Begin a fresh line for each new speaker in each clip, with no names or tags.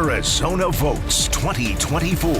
Arizona Votes 2024.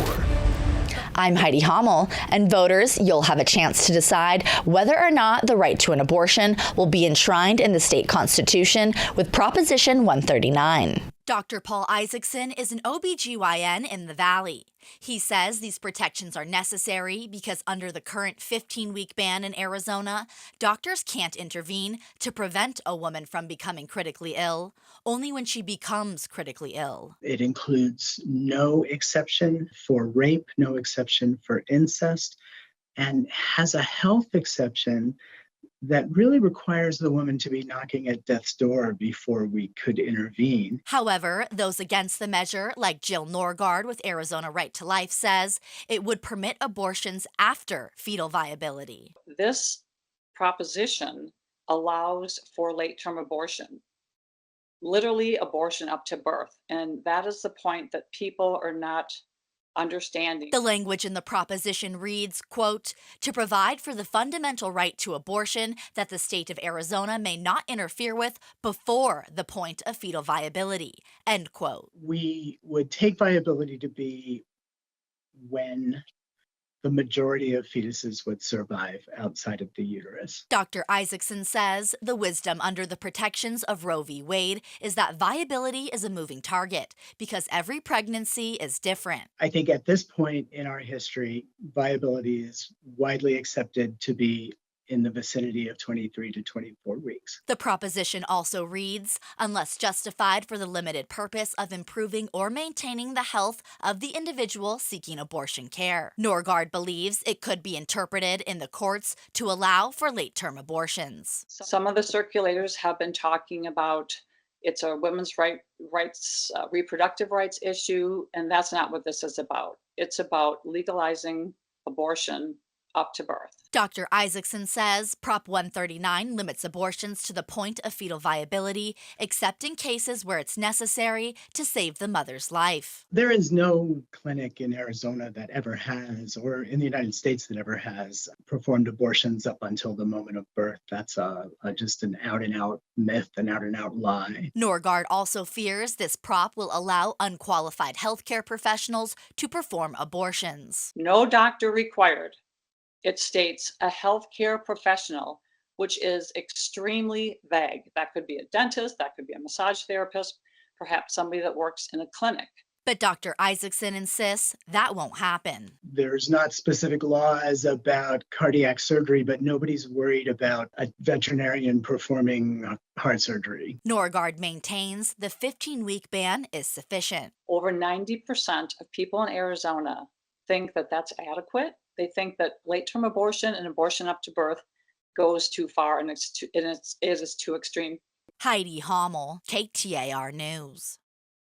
I'm Heidi Hommel, and voters, you'll have a chance to decide whether or not the right to an abortion will be enshrined in the state constitution with Proposition 139. Dr. Paul Isaacson is an OBGYN in the Valley. He says these protections are necessary because under the current 15-week ban in Arizona, doctors can't intervene to prevent a woman from becoming critically ill, only when she becomes critically ill.
It includes no exception for rape, no exception for incest, and has a health exception that really requires the woman to be knocking at death's door before we could intervene.
However, those against the measure, like Jill Norgard with Arizona Right to Life, says it would permit abortions after fetal viability.
This proposition allows for late-term abortion, literally abortion up to birth. And that is the point that people are not understanding.
The language in the proposition reads, quote, to provide for the fundamental right to abortion that the state of Arizona may not interfere with before the point of fetal viability, end quote.
We would take viability to be when the majority of fetuses would survive outside of the uterus.
Dr. Isaacson says the wisdom under the protections of Roe v. Wade is that viability is a moving target because every pregnancy is different.
I think at this point in our history, viability is widely accepted to be in the vicinity of 23 to 24 weeks.
The proposition also reads, unless justified for the limited purpose of improving or maintaining the health of the individual seeking abortion care. Norgard believes it could be interpreted in the courts to allow for late-term abortions.
Some of the circulators have been talking about it's a women's rights, reproductive rights issue, and that's not what this is about. It's about legalizing abortion up to birth.
Dr. Isaacson says Prop 139 limits abortions to the point of fetal viability, except in cases where it's necessary to save the mother's life.
There is no clinic in Arizona that ever has, or in the United States that ever has, performed abortions up until the moment of birth. That's just an out-and-out myth, an out-and-out lie.
Norgard also fears this prop will allow unqualified healthcare professionals to perform abortions.
No doctor required. It states a healthcare professional, which is extremely vague. That could be a dentist, that could be a massage therapist, perhaps somebody that works in a clinic.
But Dr. Isaacson insists that won't happen.
There's not specific laws about cardiac surgery, but nobody's worried about a veterinarian performing heart surgery.
Norgard maintains the 15-week ban is sufficient.
Over 90% of people in Arizona think that that's adequate. They think that late-term abortion and abortion up to birth goes too far and it is too extreme.
Heidi Hommel, KTAR News.